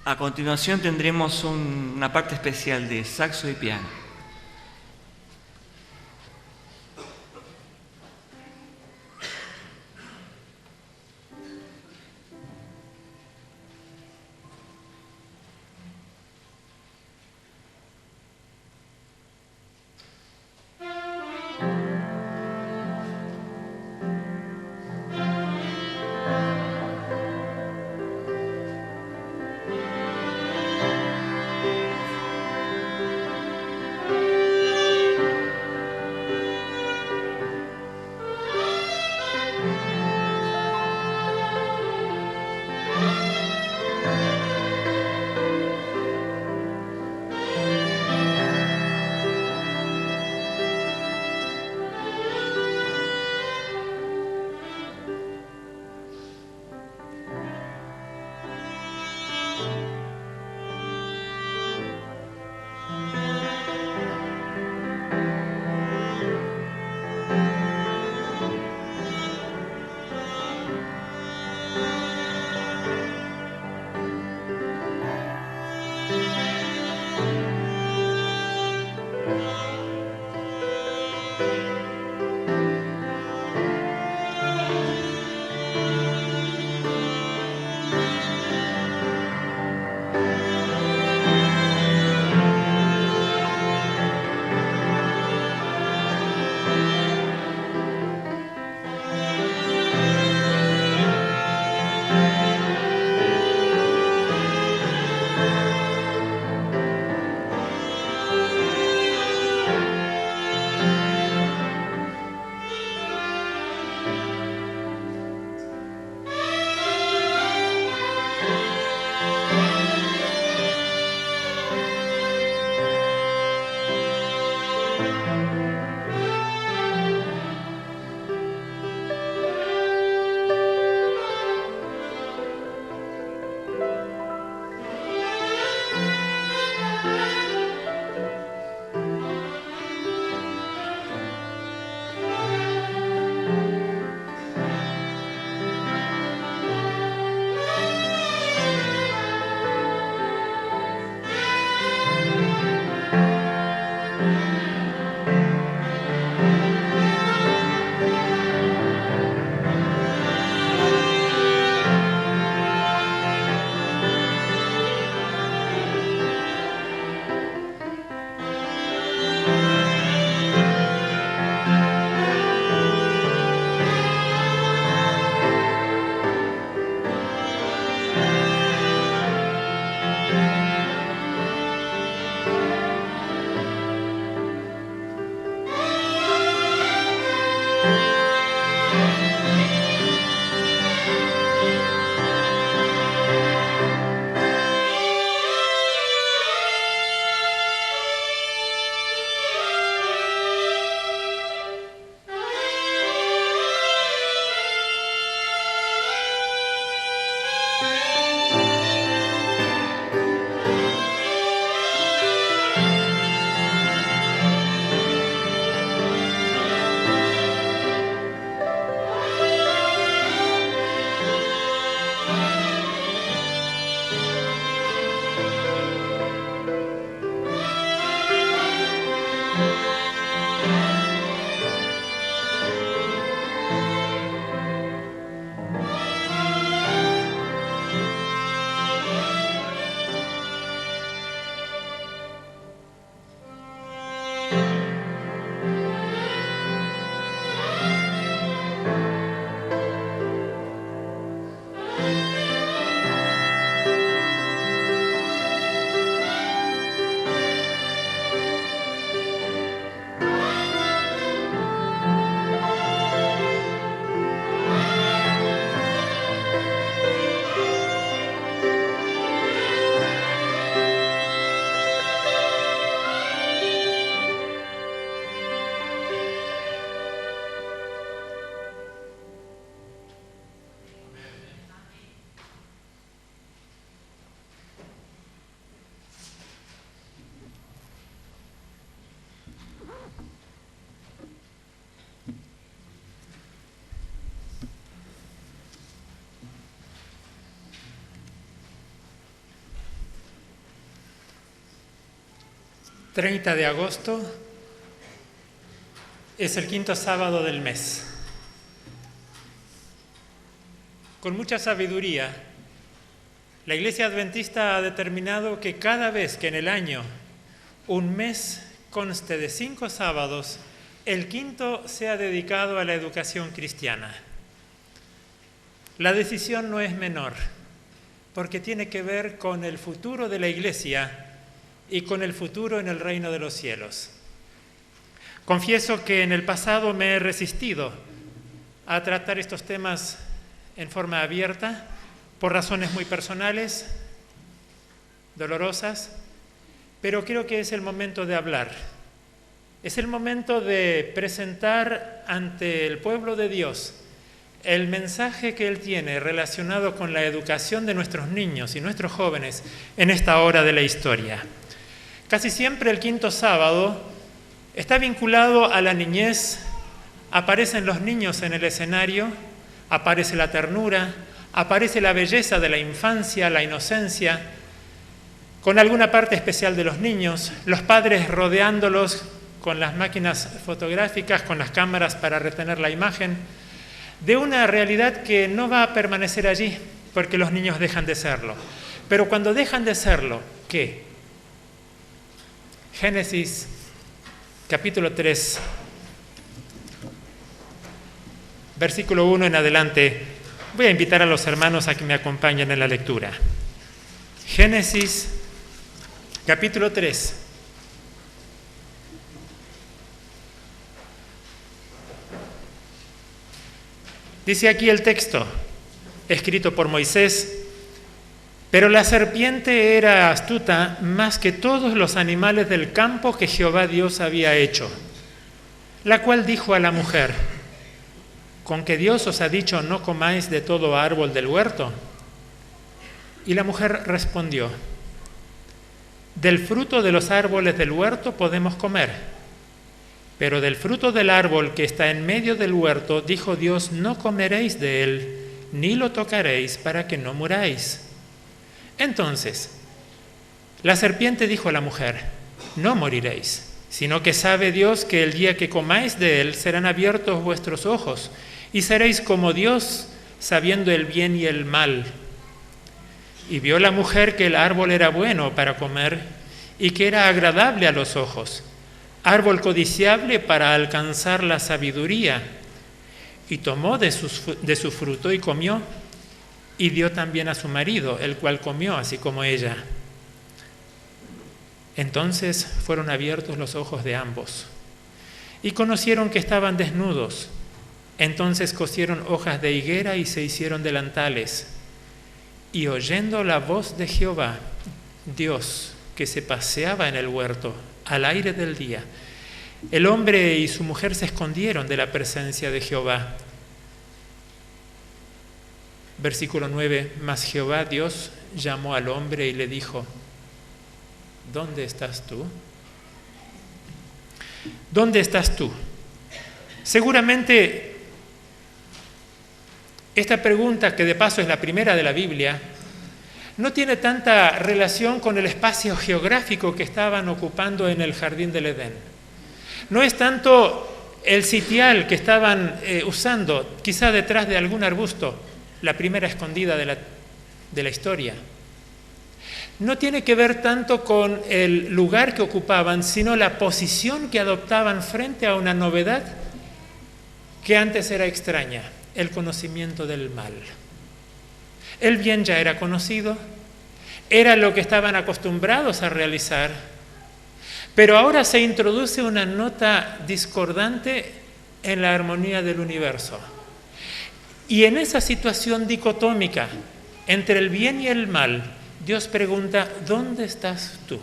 A continuación tendremos una parte especial de saxo y piano. 30 de agosto es el quinto sábado del mes. Con mucha sabiduría, la Iglesia Adventista ha determinado que cada vez que en el año un mes conste de 5 sábados, el quinto sea dedicado a la educación cristiana. La decisión no es menor, porque tiene que ver con el futuro de la Iglesia y con el futuro en el reino de los cielos. Confieso que en el pasado me he resistido a tratar estos temas en forma abierta por razones muy personales, dolorosas, pero creo que es el momento de hablar. Es el momento de presentar ante el pueblo de Dios el mensaje que Él tiene relacionado con la educación de nuestros niños y nuestros jóvenes en esta hora de la historia. Casi siempre el quinto sábado está vinculado a la niñez, aparecen los niños en el escenario, aparece la ternura, aparece la belleza de la infancia, la inocencia, con alguna parte especial de los niños, los padres rodeándolos con las máquinas fotográficas, con las cámaras para retener la imagen, de una realidad que no va a permanecer allí, porque los niños dejan de serlo. Pero cuando dejan de serlo, ¿qué? Génesis, capítulo 3, versículo 1 en adelante. Voy a invitar a los hermanos a que me acompañen en la lectura. Génesis, capítulo 3. Dice aquí el texto, escrito por Moisés: pero la serpiente era astuta más que todos los animales del campo que Jehová Dios había hecho, la cual dijo a la mujer: ¿con que Dios os ha dicho no comáis de todo árbol del huerto? Y la mujer respondió: del fruto de los árboles del huerto podemos comer, pero del fruto del árbol que está en medio del huerto, dijo Dios, no comeréis de él, ni lo tocaréis para que no muráis. Entonces, la serpiente dijo a la mujer: no moriréis, sino que sabe Dios que el día que comáis de él serán abiertos vuestros ojos, y seréis como Dios, sabiendo el bien y el mal. Y vio la mujer que el árbol era bueno para comer, y que era agradable a los ojos, árbol codiciable para alcanzar la sabiduría, y tomó de su fruto y comió, y dio también a su marido, el cual comió así como ella. Entonces fueron abiertos los ojos de ambos, y conocieron que estaban desnudos. Entonces cosieron hojas de higuera y se hicieron delantales. Y oyendo la voz de Jehová, Dios, que se paseaba en el huerto al aire del día, el hombre y su mujer se escondieron de la presencia de Jehová. Versículo 9, mas Jehová Dios llamó al hombre y le dijo: ¿dónde estás tú? ¿Dónde estás tú? Seguramente esta pregunta, que de paso es la primera de la Biblia, no tiene tanta relación con el espacio geográfico que estaban ocupando en el jardín del Edén. No es tanto el sitial que estaban usando, quizá detrás de algún arbusto, la primera escondida de la historia. No tiene que ver tanto con el lugar que ocupaban, sino la posición que adoptaban frente a una novedad que antes era extraña: el conocimiento del mal. El bien ya era conocido, era lo que estaban acostumbrados a realizar, pero ahora se introduce una nota discordante en la armonía del universo. Y en esa situación dicotómica entre el bien y el mal, Dios pregunta: ¿dónde estás tú?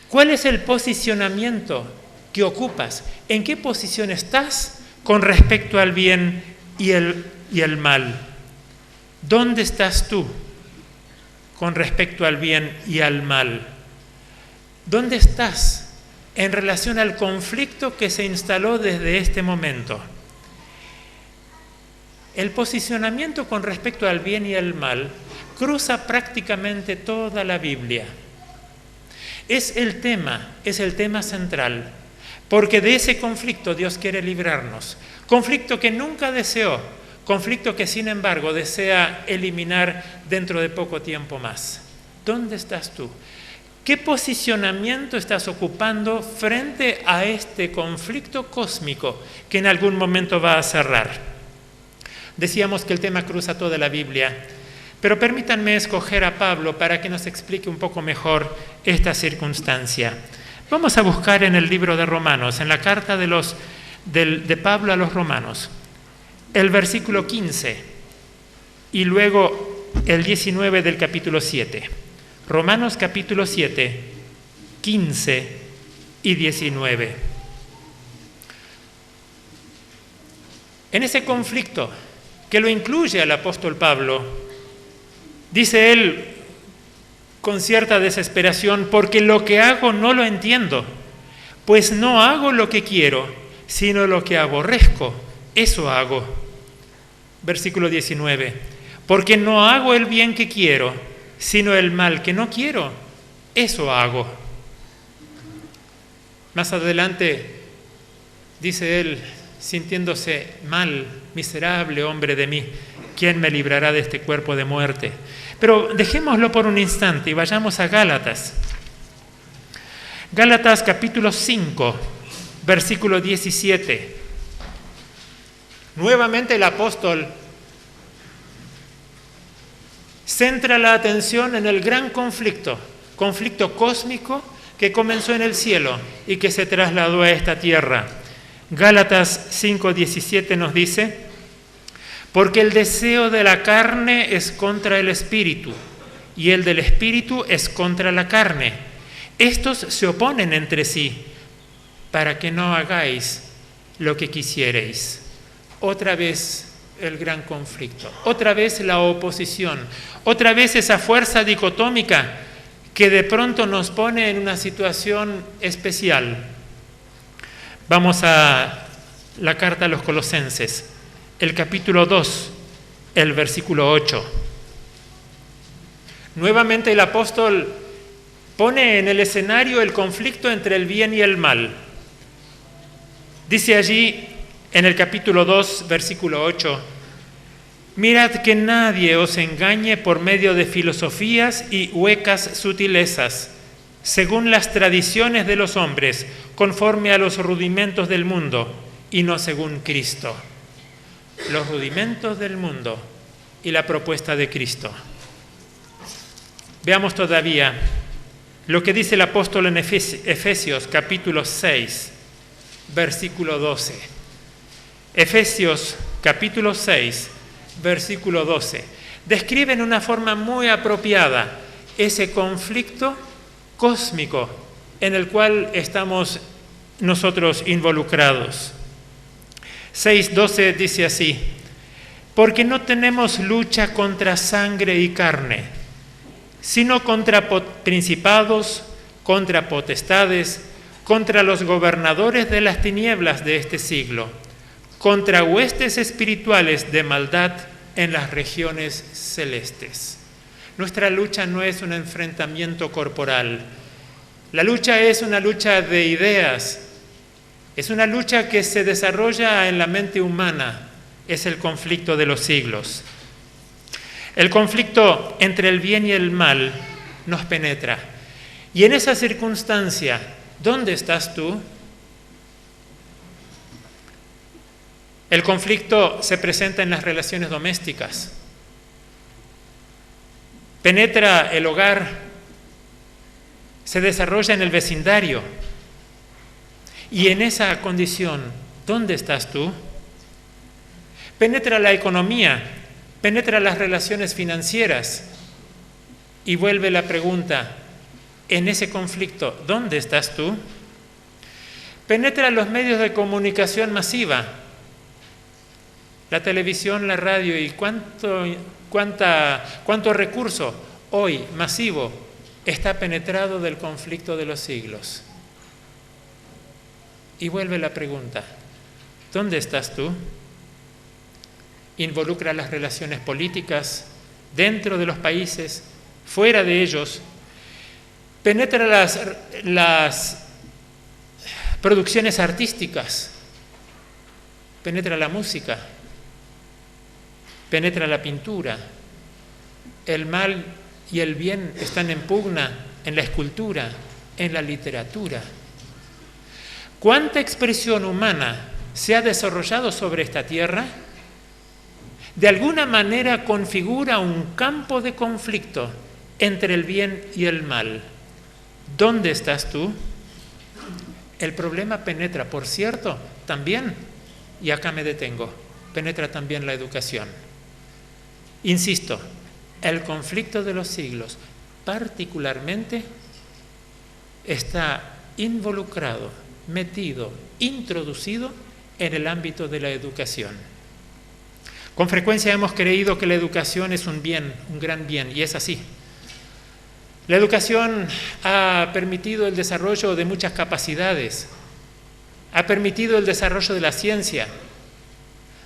¿Cuál es el posicionamiento que ocupas? ¿En qué posición estás con respecto al bien y el mal? ¿Dónde estás tú con respecto al bien y al mal? ¿Dónde estás en relación al conflicto que se instaló desde este momento? El posicionamiento con respecto al bien y al mal cruza prácticamente toda la Biblia. es el tema central, porque de ese conflicto Dios quiere librarnos. Conflicto que nunca deseó, conflicto que sin embargo desea eliminar dentro de poco tiempo más. ¿Dónde estás tú? ¿Qué posicionamiento estás ocupando frente a este conflicto cósmico que en algún momento va a cerrar? Decíamos que el tema cruza toda la Biblia, pero permítanme escoger a Pablo para que nos explique un poco mejor esta circunstancia. Vamos a buscar en el libro de Romanos, en la carta de Pablo a los Romanos, el versículo 15 y luego el 19 del capítulo 7. Romanos capítulo 7, 15 y 19. En ese conflicto que lo incluye el apóstol Pablo, dice él con cierta desesperación, porque lo que hago no lo entiendo, pues no hago lo que quiero, sino lo que aborrezco, eso hago. Versículo 19, porque no hago el bien que quiero, sino el mal que no quiero, eso hago. Más adelante dice él, sintiéndose mal, miserable hombre de mí, ¿quién me librará de este cuerpo de muerte? Pero dejémoslo por un instante y vayamos a Gálatas. Gálatas capítulo 5, versículo 17. Nuevamente el apóstol centra la atención en el gran conflicto cósmico que comenzó en el cielo y que se trasladó a esta tierra. Gálatas 5:17 nos dice, porque el deseo de la carne es contra el espíritu y el del espíritu es contra la carne. Estos se oponen entre sí para que no hagáis lo que quisierais. Otra vez el gran conflicto, otra vez la oposición, otra vez esa fuerza dicotómica que de pronto nos pone en una situación especial. Vamos a la carta a los Colosenses, el capítulo 2, el versículo 8. Nuevamente el apóstol pone en el escenario el conflicto entre el bien y el mal. Dice allí en el capítulo 2, versículo 8, mirad que nadie os engañe por medio de filosofías y huecas sutilezas, según las tradiciones de los hombres, conforme a los rudimentos del mundo y no según Cristo. Los rudimentos del mundo y la propuesta de Cristo. Veamos todavía lo que dice el apóstol en Efesios capítulo 6, versículo 12. Efesios capítulo 6, versículo 12. Describe en una forma muy apropiada ese conflicto cósmico en el cual estamos nosotros involucrados. 6:12 dice así, porque no tenemos lucha contra sangre y carne, sino contra principados, contra potestades, contra los gobernadores de las tinieblas de este siglo, contra huestes espirituales de maldad en las regiones celestes. Nuestra lucha no es un enfrentamiento corporal. La lucha es una lucha de ideas. Es una lucha que se desarrolla en la mente humana. Es el conflicto de los siglos. El conflicto entre el bien y el mal nos penetra. Y en esa circunstancia, ¿dónde estás tú? El conflicto se presenta en las relaciones domésticas. Penetra el hogar, se desarrolla en el vecindario. Y en esa condición, ¿dónde estás tú? Penetra la economía, penetra las relaciones financieras. Y vuelve la pregunta, en ese conflicto, ¿dónde estás tú? Penetra los medios de comunicación masiva, la televisión, la radio y cuánto recurso hoy masivo está penetrado del conflicto de los siglos. Y vuelve la pregunta, ¿dónde estás tú? Involucra las relaciones políticas dentro de los países, fuera de ellos. penetra las producciones artísticas, penetra la música, penetra la pintura. El mal y el bien están en pugna en la escultura, en la literatura. ¿Cuánta expresión humana se ha desarrollado sobre esta tierra? De alguna manera configura un campo de conflicto entre el bien y el mal. ¿Dónde estás tú? El problema penetra, por cierto, también, y acá me detengo, penetra también la educación. Insisto, el conflicto de los siglos particularmente está involucrado, metido, introducido en el ámbito de la educación. Con frecuencia hemos creído que la educación es un bien, un gran bien, y es así. La educación ha permitido el desarrollo de muchas capacidades, ha permitido el desarrollo de la ciencia,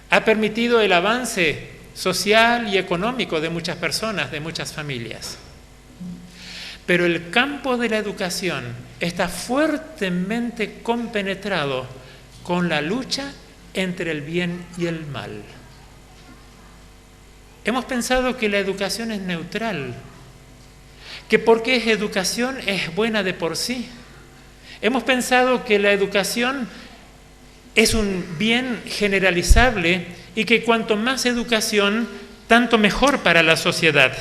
ha permitido el avance social y económico de muchas personas, de muchas familias. Pero el campo de la educación está fuertemente compenetrado con la lucha entre el bien y el mal. Hemos pensado que la educación es neutral, que porque es educación es buena de por sí. Hemos pensado que la educación es un bien generalizable y que cuanto más educación, tanto mejor para la sociedad.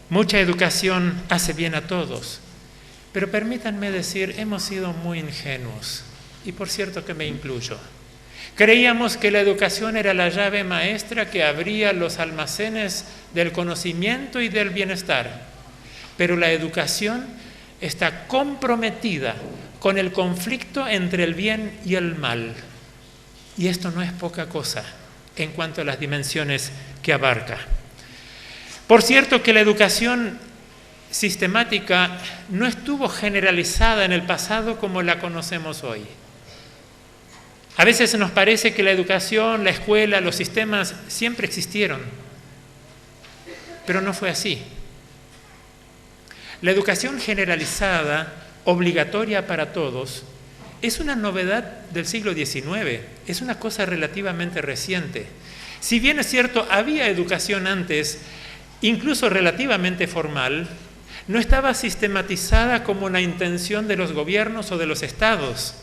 Mucha educación hace bien a todos, pero permítanme decir, hemos sido muy ingenuos, y por cierto que me incluyo. Creíamos que la educación era la llave maestra que abría los almacenes del conocimiento y del bienestar, pero la educación está comprometida con el conflicto entre el bien y el mal. Y esto no es poca cosa en cuanto a las dimensiones que abarca. Por cierto que la educación sistemática no estuvo generalizada en el pasado como la conocemos hoy. A veces nos parece que la educación, la escuela, los sistemas siempre existieron, pero no fue así. La educación generalizada, obligatoria para todos, es una novedad del siglo XIX, es una cosa relativamente reciente. Si bien es cierto, había educación antes, incluso relativamente formal, no estaba sistematizada como una intención de los gobiernos o de los estados.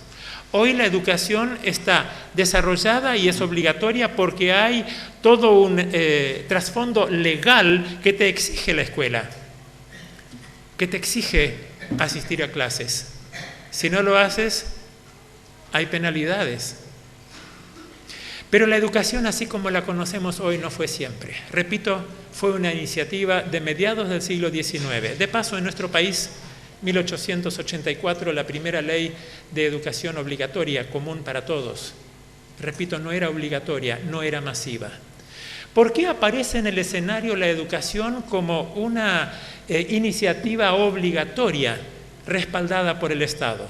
Hoy la educación está desarrollada y es obligatoria porque hay todo un trasfondo legal que te exige la escuela, que te exige asistir a clases. Si no lo haces, hay penalidades. Pero la educación, así como la conocemos hoy, no fue siempre. Repito, fue una iniciativa de mediados del siglo XIX. De paso, en nuestro país, 1884, la primera ley de educación obligatoria, común para todos. Repito, no era obligatoria, no era masiva. ¿Por qué aparece en el escenario la educación como una iniciativa obligatoria respaldada por el Estado?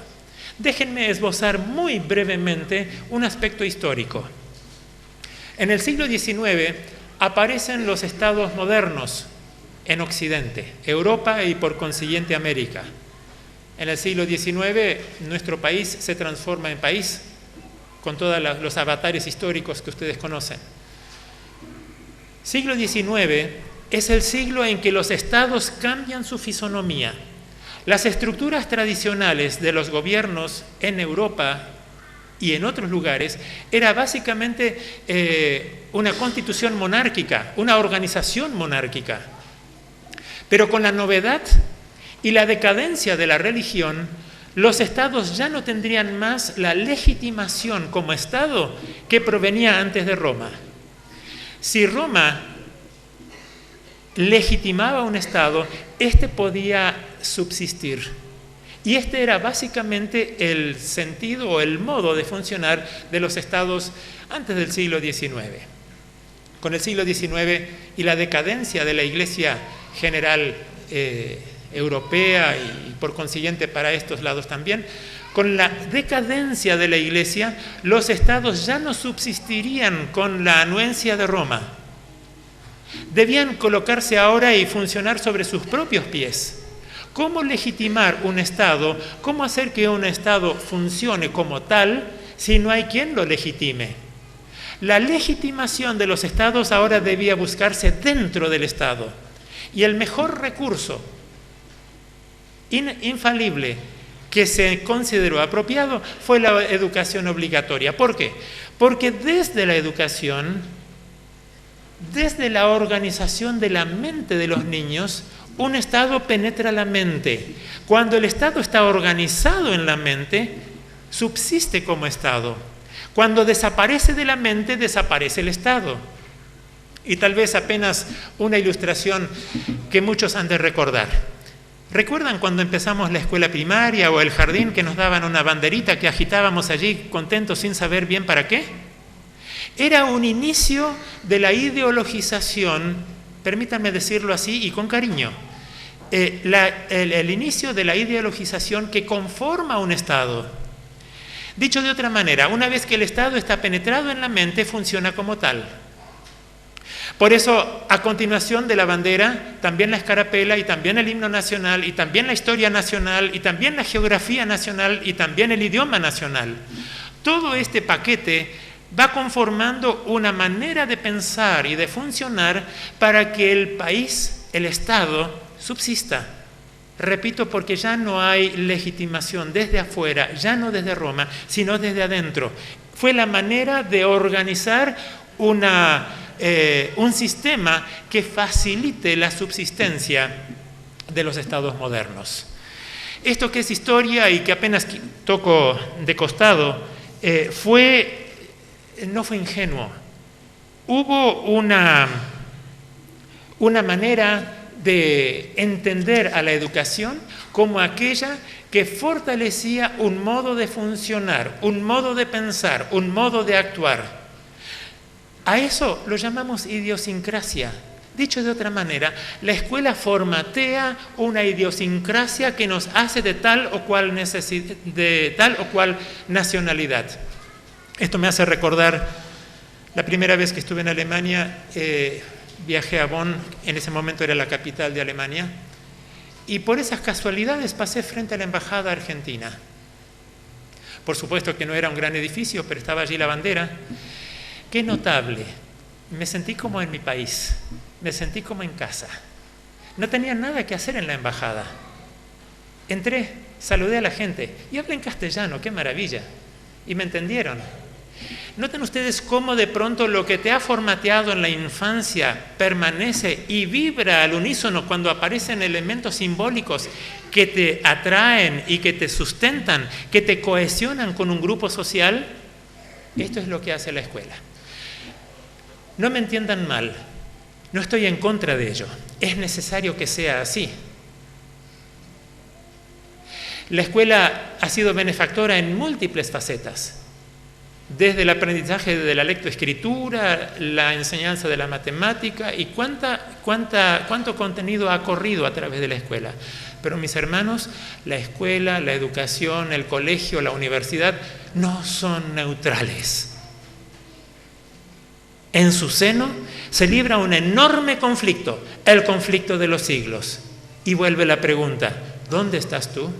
Déjenme esbozar muy brevemente un aspecto histórico. En el siglo XIX aparecen los estados modernos en Occidente, Europa y por consiguiente América. En el siglo XIX nuestro país se transforma en país con todos los avatares históricos que ustedes conocen. Siglo XIX es el siglo en que los estados cambian su fisonomía. Las estructuras tradicionales de los gobiernos en Europa y en otros lugares era básicamente una constitución monárquica, una organización monárquica. Pero con la novedad y la decadencia de la religión, los estados ya no tendrían más la legitimación como estado que provenía antes de Roma. Si Roma legitimaba un estado, éste podía subsistir. Y este era básicamente el sentido o el modo de funcionar de los estados antes del siglo XIX. Con el siglo XIX y la decadencia de la Iglesia general europea y por consiguiente para estos lados también, con la decadencia de la Iglesia, los estados ya no subsistirían con la anuencia de Roma. Debían colocarse ahora y funcionar sobre sus propios pies. ¿Cómo legitimar un Estado? ¿Cómo hacer que un Estado funcione como tal si no hay quien lo legitime? La legitimación de los Estados ahora debía buscarse dentro del Estado. Y el mejor recurso infalible que se consideró apropiado fue la educación obligatoria. ¿Por qué? Porque desde la educación, desde la organización de la mente de los niños, un Estado penetra la mente. Cuando el Estado está organizado en la mente, subsiste como Estado. Cuando desaparece de la mente, desaparece el Estado. Y tal vez apenas una ilustración que muchos han de recordar. ¿Recuerdan cuando empezamos la escuela primaria o el jardín que nos daban una banderita que agitábamos allí contentos sin saber bien para qué? Era un inicio de la ideologización, permítanme decirlo así y con cariño, el inicio de la ideologización que conforma un Estado. Dicho de otra manera, una vez que el Estado está penetrado en la mente, funciona como tal. Por eso, a continuación de la bandera, también la escarapela y también el himno nacional y también la historia nacional y también la geografía nacional y también el idioma nacional. Todo este paquete va conformando una manera de pensar y de funcionar para que el país, el Estado, subsista. Repito, porque ya no hay legitimación desde afuera, ya no desde Roma, sino desde adentro. Fue la manera de organizar un sistema que facilite la subsistencia de los estados modernos. Esto que es historia y que apenas toco de costado, no fue ingenuo. Hubo una manera de entender a la educación como aquella que fortalecía un modo de funcionar, un modo de pensar, un modo de actuar. A eso lo llamamos idiosincrasia. Dicho de otra manera, la escuela formatea una idiosincrasia que nos hace de tal o cual nacionalidad. Esto me hace recordar la primera vez que estuve en Alemania. Viajé a Bonn, en ese momento era la capital de Alemania, y por esas casualidades pasé frente a la embajada argentina. Por supuesto que no era un gran edificio, pero estaba allí la bandera. ¡Qué notable! Me sentí como en mi país, me sentí como en casa. No tenía nada que hacer en la embajada. Entré, saludé a la gente y hablé en castellano, ¡qué maravilla! Y me entendieron. Noten ustedes cómo de pronto lo que te ha formateado en la infancia permanece y vibra al unísono cuando aparecen elementos simbólicos que te atraen y que te sustentan, que te cohesionan con un grupo social. Esto es lo que hace la escuela. No me entiendan mal, no estoy en contra de ello, es necesario que sea así. La escuela ha sido benefactora en múltiples facetas. Desde el aprendizaje de la lectoescritura, la enseñanza de la matemática y cuánto contenido ha corrido a través de la escuela. Pero mis hermanos, la escuela, la educación, el colegio, la universidad no son neutrales. En su seno se libra un enorme conflicto, el conflicto de los siglos. Y vuelve la pregunta, ¿dónde estás tú?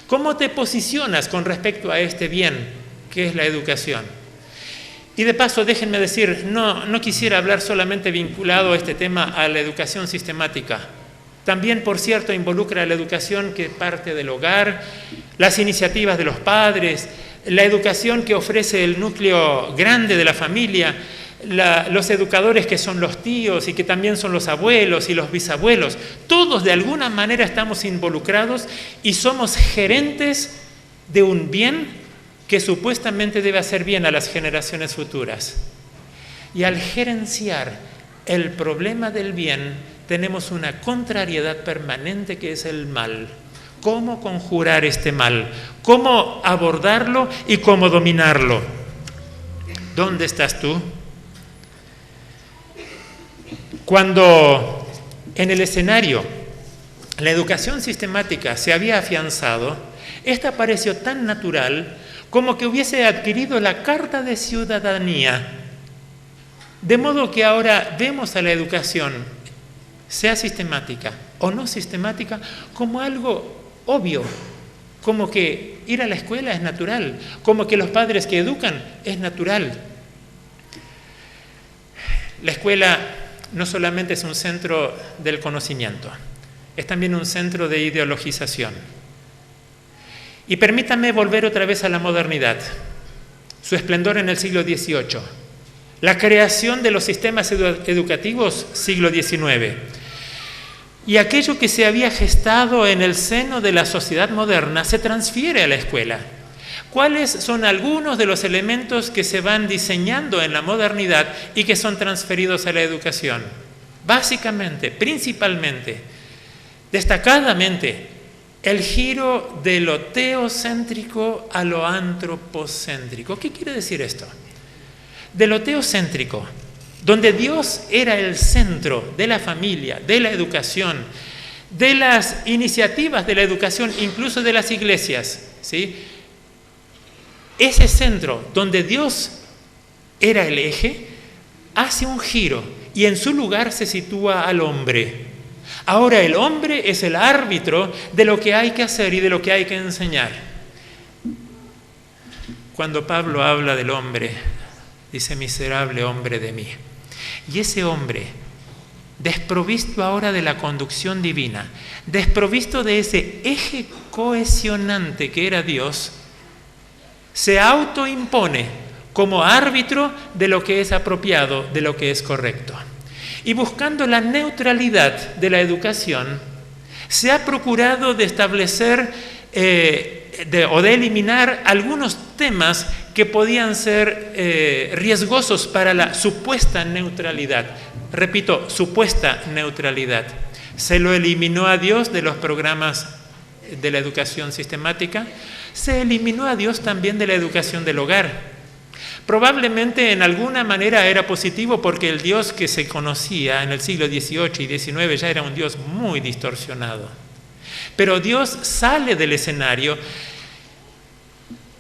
¿Cómo te posicionas con respecto a este bien que es la educación? Y de paso, déjenme decir, no quisiera hablar solamente vinculado a este tema a la educación sistemática. También, por cierto, involucra a la educación que parte del hogar, las iniciativas de los padres, la educación que ofrece el núcleo grande de la familia, los educadores que son los tíos y que también son los abuelos y los bisabuelos. Todos de alguna manera estamos involucrados y somos gerentes de un bien que supuestamente debe hacer bien a las generaciones futuras. Y al gerenciar el problema del bien, tenemos una contrariedad permanente que es el mal. ¿Cómo conjurar este mal? ¿Cómo abordarlo y cómo dominarlo? ¿Dónde estás tú? Cuando en el escenario la educación sistemática se había afianzado, esta pareció tan natural como que hubiese adquirido la carta de ciudadanía. De modo que ahora vemos a la educación sea sistemática o no sistemática, como algo obvio, como que ir a la escuela es natural, como que los padres que educan es natural. La escuela no solamente es un centro del conocimiento, es también un centro de ideologización. Y permítanme volver otra vez a la modernidad, su esplendor en el siglo XVIII, la creación de los sistemas educativos siglo XIX, y aquello que se había gestado en el seno de la sociedad moderna se transfiere a la escuela. ¿Cuáles son algunos de los elementos que se van diseñando en la modernidad y que son transferidos a la educación? Básicamente, principalmente, destacadamente, el giro de lo teocéntrico a lo antropocéntrico. ¿Qué quiere decir esto? De lo teocéntrico, donde Dios era el centro de la familia, de la educación, de las iniciativas de la educación, incluso de las iglesias, ¿sí? Ese centro donde Dios era el eje, hace un giro y en su lugar se sitúa al hombre. Ahora el hombre es el árbitro de lo que hay que hacer y de lo que hay que enseñar. Cuando Pablo habla del hombre, dice: miserable hombre de mí. Y ese hombre, desprovisto ahora de la conducción divina, desprovisto de ese eje cohesionante que era Dios, se autoimpone como árbitro de lo que es apropiado, de lo que es correcto. Y buscando la neutralidad de la educación, se ha procurado de establecer o de eliminar algunos temas que podían ser riesgosos para la supuesta neutralidad. Repito, supuesta neutralidad. Se lo eliminó a Dios de los programas de la educación sistemática, se eliminó a Dios también de la educación del hogar. Probablemente en alguna manera era positivo porque el Dios que se conocía en el siglo XVIII y XIX ya era un Dios muy distorsionado. Pero Dios sale del escenario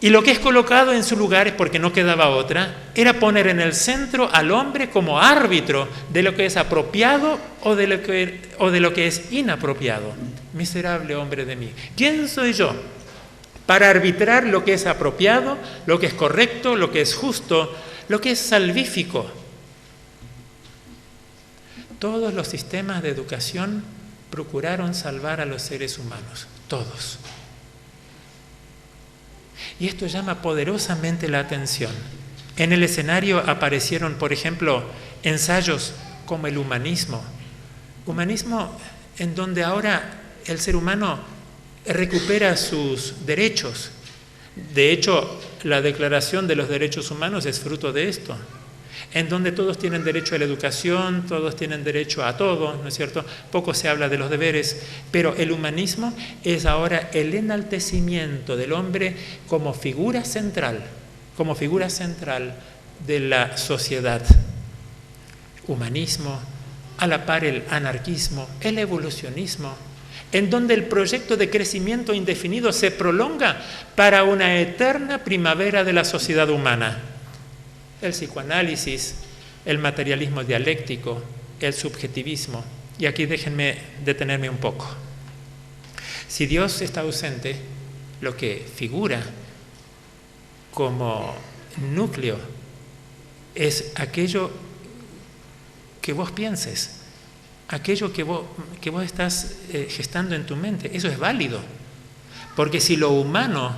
y lo que es colocado en su lugar, es porque no quedaba otra, era poner en el centro al hombre como árbitro de lo que es apropiado o de lo que es inapropiado. Miserable hombre de mí. ¿Quién soy yo para arbitrar lo que es apropiado, lo que es correcto, lo que es justo, lo que es salvífico? Todos los sistemas de educación procuraron salvar a los seres humanos, todos. Y esto llama poderosamente la atención. En el escenario aparecieron, por ejemplo, ensayos como el humanismo. Humanismo en donde ahora el ser humano recupera sus derechos. De hecho, la Declaración de los Derechos Humanos es fruto de esto, en donde todos tienen derecho a la educación, todos tienen derecho a todo, ¿no es cierto? Poco se habla de los deberes, pero el humanismo es ahora el enaltecimiento del hombre como figura central de la sociedad. Humanismo, a la par el anarquismo, el evolucionismo, en donde el proyecto de crecimiento indefinido se prolonga para una eterna primavera de la sociedad humana. El psicoanálisis, el materialismo dialéctico, el subjetivismo. Y aquí déjenme detenerme un poco. Si Dios está ausente, lo que figura como núcleo es aquello que vos pienses, aquello que vos estás gestando en tu mente. Eso es válido, porque si lo humano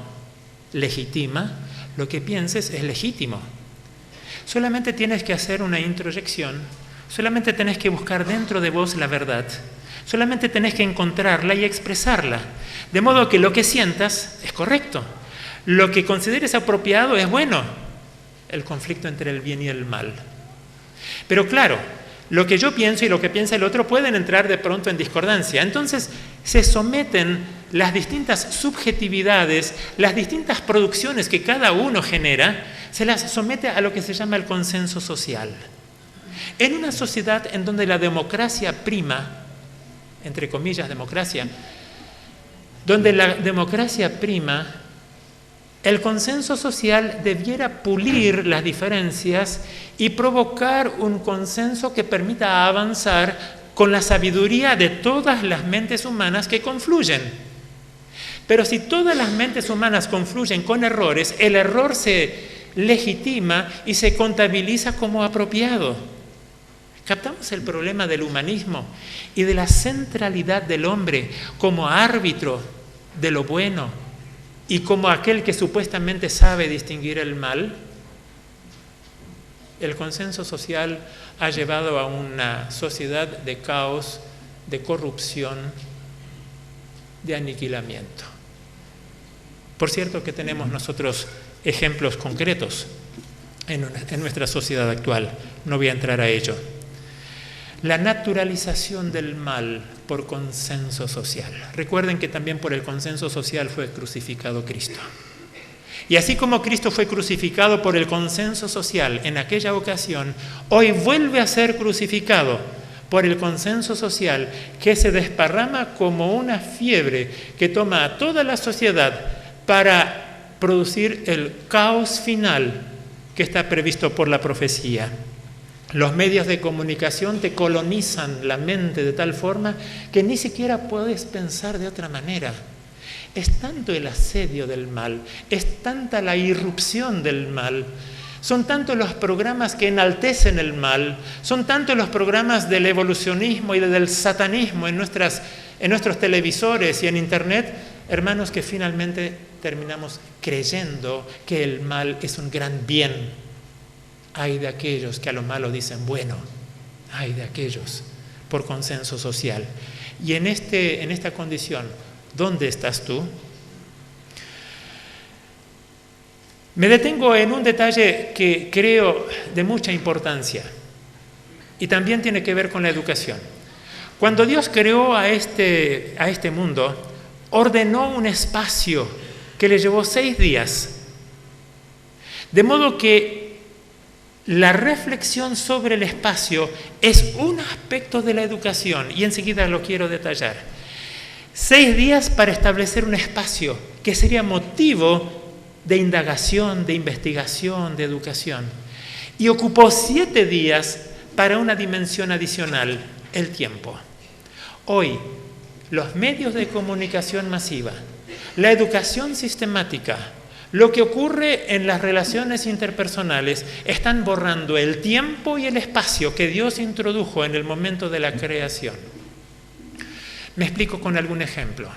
legitima, lo que pienses es legítimo. Solamente tienes que hacer una introyección, solamente tenés que buscar dentro de vos la verdad, solamente tenés que encontrarla y expresarla, de modo que lo que sientas es correcto, lo que consideres apropiado es bueno. El conflicto entre el bien y el mal. Pero claro, lo que yo pienso y lo que piensa el otro pueden entrar de pronto en discordancia. Entonces se someten las distintas subjetividades, las distintas producciones que cada uno genera, se las somete a lo que se llama el consenso social. En una sociedad en donde la democracia prima, entre comillas democracia, donde la democracia prima, el consenso social debiera pulir las diferencias y provocar un consenso que permita avanzar con la sabiduría de todas las mentes humanas que confluyen. Pero si todas las mentes humanas confluyen con errores, el error se legitima y se contabiliza como apropiado. ¿Captamos el problema del humanismo y de la centralidad del hombre como árbitro de lo bueno y como aquel que supuestamente sabe distinguir el mal? El consenso social ha llevado a una sociedad de caos, de corrupción, de aniquilamiento. Por cierto que tenemos nosotros ejemplos concretos en nuestra sociedad actual. No voy a entrar a ello. La naturalización del mal por consenso social. Recuerden que también por el consenso social fue crucificado Cristo. Y así como Cristo fue crucificado por el consenso social en aquella ocasión, hoy vuelve a ser crucificado por el consenso social que se desparrama como una fiebre que toma a toda la sociedad para producir el caos final que está previsto por la profecía. Los medios de comunicación te colonizan la mente de tal forma que ni siquiera puedes pensar de otra manera. Es tanto el asedio del mal, es tanta la irrupción del mal, son tantos los programas que enaltecen el mal, son tantos los programas del evolucionismo y del satanismo en nuestros televisores y en internet, hermanos, que finalmente terminamos creyendo que el mal es un gran bien. Hay de aquellos que a lo malo dicen bueno, hay de aquellos por consenso social. Y en esta condición, ¿dónde estás tú? Me detengo en un detalle que creo de mucha importancia y también tiene que ver con la educación. Cuando Dios creó a este mundo, ordenó un espacio que le llevó 6 días. De modo que la reflexión sobre el espacio es un aspecto de la educación y enseguida lo quiero detallar. 6 días para establecer un espacio que sería motivo de indagación, de investigación, de educación. Y ocupó 7 días para una dimensión adicional, el tiempo. Hoy, los medios de comunicación masiva, la educación sistemática, lo que ocurre en las relaciones interpersonales, están borrando el tiempo y el espacio que Dios introdujo en el momento de la creación. Me explico con algún ejemplo.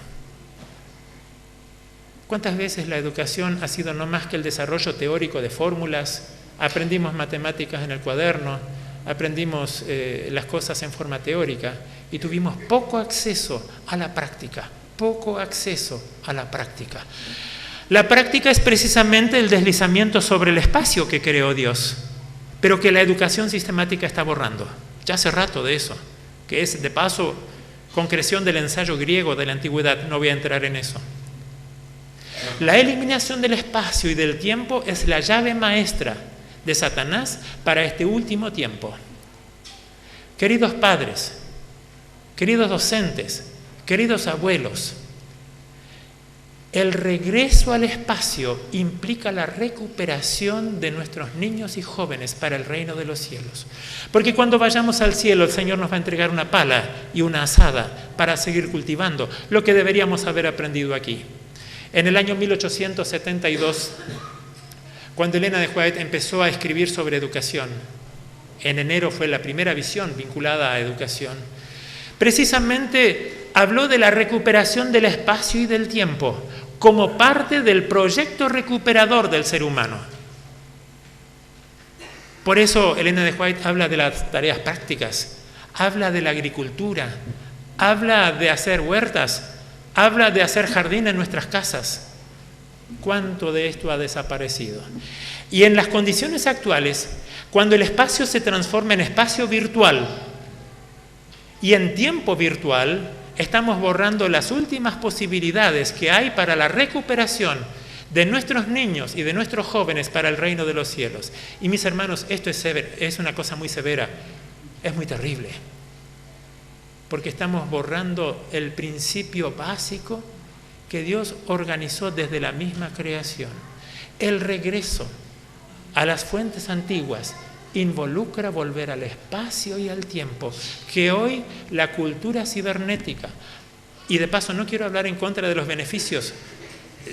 ¿Cuántas veces la educación ha sido no más que el desarrollo teórico de fórmulas? Aprendimos matemáticas en el cuaderno, aprendimos las cosas en forma teórica y tuvimos poco acceso a la práctica, La práctica es precisamente el deslizamiento sobre el espacio que creó Dios, pero que la educación sistemática está borrando. Ya hace rato de eso, que es de paso concreción del ensayo griego de la antigüedad, no voy a entrar en eso. La eliminación del espacio y del tiempo es la llave maestra de Satanás para este último tiempo. Queridos padres, queridos docentes, queridos abuelos, el regreso al espacio implica la recuperación de nuestros niños y jóvenes para el reino de los cielos. Porque cuando vayamos al cielo, el Señor nos va a entregar una pala y una azada para seguir cultivando lo que deberíamos haber aprendido aquí. En el año 1872, cuando Elena de White empezó a escribir sobre educación, en enero fue la primera visión vinculada a educación, precisamente habló de la recuperación del espacio y del tiempo como parte del proyecto recuperador del ser humano. Por eso Elena de White habla de las tareas prácticas, habla de la agricultura, habla de hacer huertas, habla de hacer jardín en nuestras casas. ¿Cuánto de esto ha desaparecido? Y en las condiciones actuales, cuando el espacio se transforma en espacio virtual y en tiempo virtual, estamos borrando las últimas posibilidades que hay para la recuperación de nuestros niños y de nuestros jóvenes para el reino de los cielos. Y mis hermanos, esto es una cosa muy severa, es muy terrible, porque estamos borrando el principio básico que Dios organizó desde la misma creación, el regreso a las fuentes antiguas involucra volver al espacio y al tiempo, que hoy la cultura cibernética, y de paso no quiero hablar en contra de los beneficios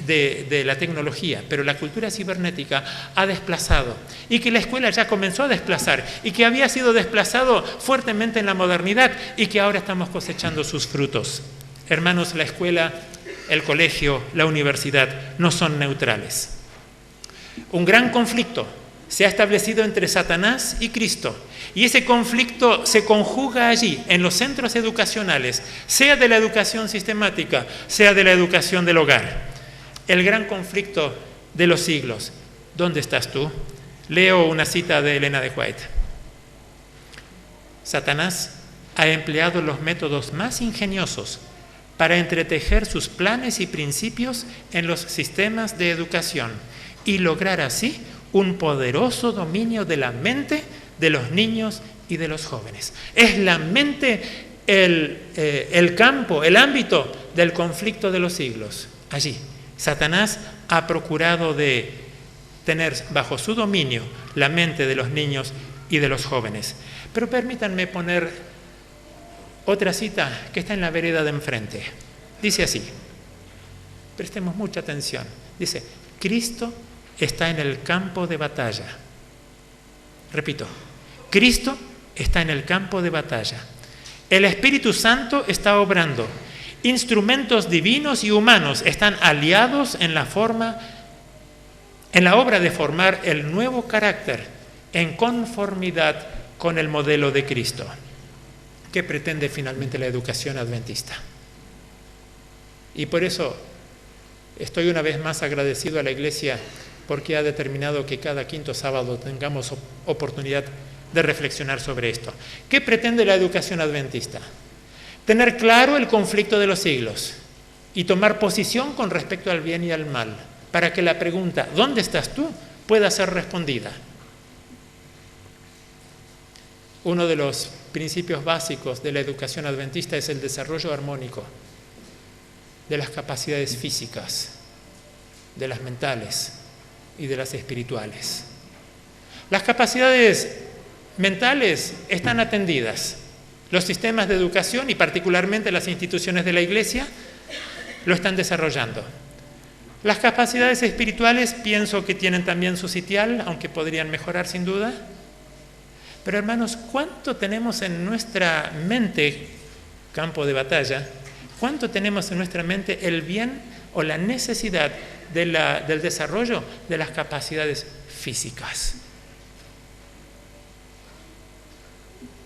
de la tecnología, pero la cultura cibernética ha desplazado, y que la escuela ya comenzó a desplazar, y que había sido desplazado fuertemente en la modernidad, y que ahora estamos cosechando sus frutos. Hermanos, la escuela, el colegio, la universidad no son neutrales. Un gran conflicto se ha establecido entre Satanás y Cristo, y ese conflicto se conjuga allí, en los centros educacionales, sea de la educación sistemática, sea de la educación del hogar. El gran conflicto de los siglos. ¿Dónde estás tú? Leo una cita de Elena de White. Satanás ha empleado los métodos más ingeniosos para entretejer sus planes y principios en los sistemas de educación y lograr así un poderoso dominio de la mente de los niños y de los jóvenes. Es la mente el campo, el ámbito del conflicto de los siglos. Allí, Satanás ha procurado de tener bajo su dominio la mente de los niños y de los jóvenes. Pero permítanme poner otra cita que está en la vereda de enfrente. Dice así, prestemos mucha atención. Dice, Cristo está en el campo de batalla. Repito, Cristo está en el campo de batalla. El Espíritu Santo está obrando. Instrumentos divinos y humanos están aliados en la obra de formar el nuevo carácter en conformidad con el modelo de Cristo. ¿Qué pretende finalmente la educación adventista? Y por eso estoy una vez más agradecido a la Iglesia porque ha determinado que cada quinto sábado tengamos oportunidad de reflexionar sobre esto. ¿Qué pretende la educación adventista? Tener claro el conflicto de los siglos y tomar posición con respecto al bien y al mal, para que la pregunta, ¿dónde estás tú?, pueda ser respondida. Uno de los principios básicos de la educación adventista es el desarrollo armónico de las capacidades físicas, de las mentales y de las espirituales. Las capacidades mentales están atendidas. Los sistemas de educación y particularmente las instituciones de la Iglesia lo están desarrollando. Las capacidades espirituales pienso que tienen también su sitial, aunque podrían mejorar sin duda. Pero hermanos, ¿cuánto tenemos en nuestra mente, campo de batalla, cuánto tenemos en nuestra mente el bien o la necesidad del desarrollo de las capacidades físicas?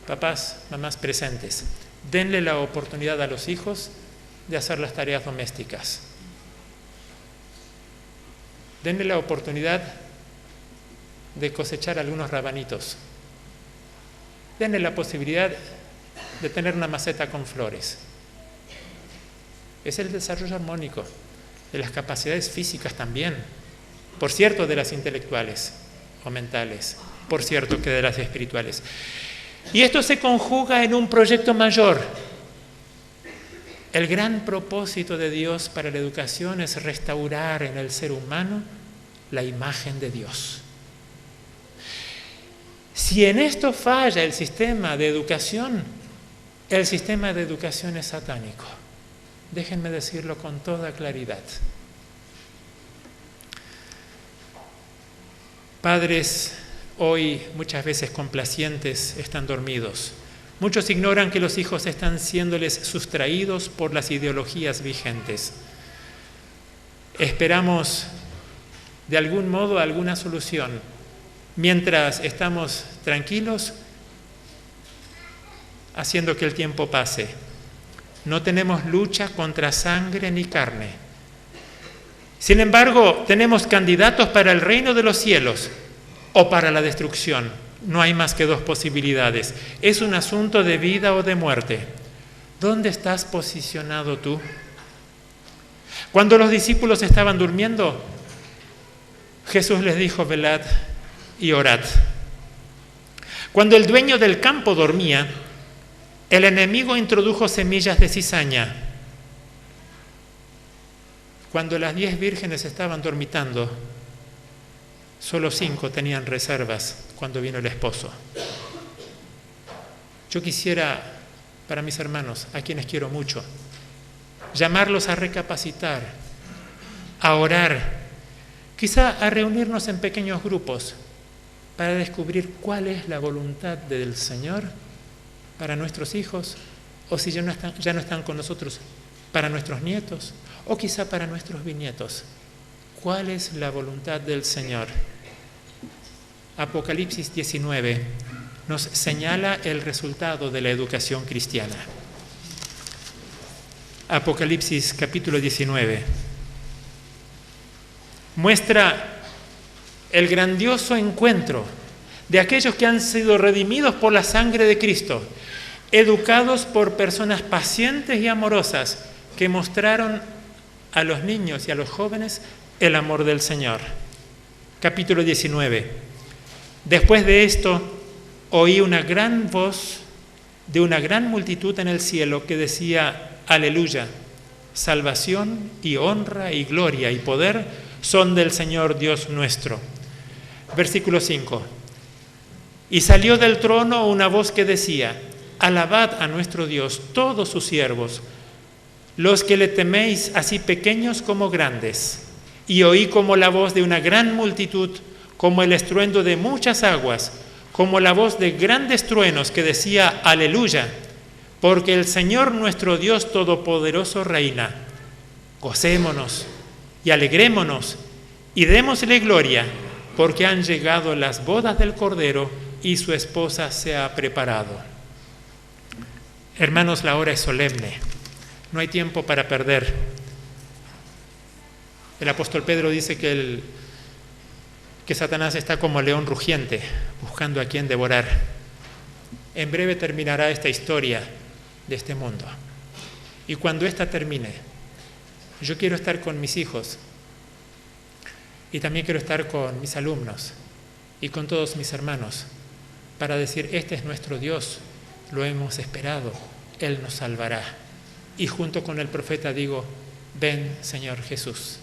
Papás, mamás presentes, denle la oportunidad a los hijos de hacer las tareas domésticas. Denle la oportunidad de cosechar algunos rabanitos. Denle la posibilidad de tener una maceta con flores. Es el desarrollo armónico de las capacidades físicas también, por cierto, de las intelectuales o mentales, por cierto que de las espirituales. Y esto se conjuga en un proyecto mayor. El gran propósito de Dios para la educación es restaurar en el ser humano la imagen de Dios. Si en esto falla el sistema de educación es satánico. Déjenme decirlo con toda claridad. Padres hoy muchas veces complacientes están dormidos. Muchos ignoran que los hijos están siéndoles sustraídos por las ideologías vigentes. Esperamos de algún modo alguna solución. Mientras estamos tranquilos, haciendo que el tiempo pase. No tenemos lucha contra sangre ni carne. Sin embargo, tenemos candidatos para el reino de los cielos o para la destrucción. No hay más que dos posibilidades. Es un asunto de vida o de muerte. ¿Dónde estás posicionado tú? Cuando los discípulos estaban durmiendo, Jesús les dijo, velad y orad. Cuando el dueño del campo dormía, el enemigo introdujo semillas de cizaña. Cuando las 10 vírgenes estaban dormitando, solo 5 tenían reservas cuando vino el esposo. Yo quisiera, para mis hermanos, a quienes quiero mucho, llamarlos a recapacitar, a orar, quizá a reunirnos en pequeños grupos para descubrir cuál es la voluntad del Señor para nuestros hijos, o si ya no están con nosotros, para nuestros nietos, o quizá para nuestros bisnietos. ¿Cuál es la voluntad del Señor? Apocalipsis 19 nos señala el resultado de la educación cristiana. Apocalipsis capítulo 19 muestra el grandioso encuentro de aquellos que han sido redimidos por la sangre de Cristo, educados por personas pacientes y amorosas que mostraron a los niños y a los jóvenes el amor del Señor. Capítulo 19. Después de esto, oí una gran voz de una gran multitud en el cielo que decía: Aleluya, salvación y honra y gloria y poder son del Señor Dios nuestro. Versículo 5. Y salió del trono una voz que decía: Alabad a nuestro Dios, todos sus siervos, los que le teméis, así pequeños como grandes. Y oí como la voz de una gran multitud, como el estruendo de muchas aguas, como la voz de grandes truenos que decía: Aleluya, porque el Señor nuestro Dios Todopoderoso reina. Gocémonos y alegrémonos y démosle gloria, porque han llegado las bodas del Cordero y su esposa se ha preparado. Hermanos, la hora es solemne, no hay tiempo para perder. El apóstol Pedro dice que Satanás está como león rugiente, buscando a quien devorar. En breve terminará esta historia de este mundo. Y cuando ésta termine, yo quiero estar con mis hijos y también quiero estar con mis alumnos y con todos mis hermanos para decir: este es nuestro Dios, lo hemos esperado, Él nos salvará. Y junto con el profeta digo: ven, Señor Jesús.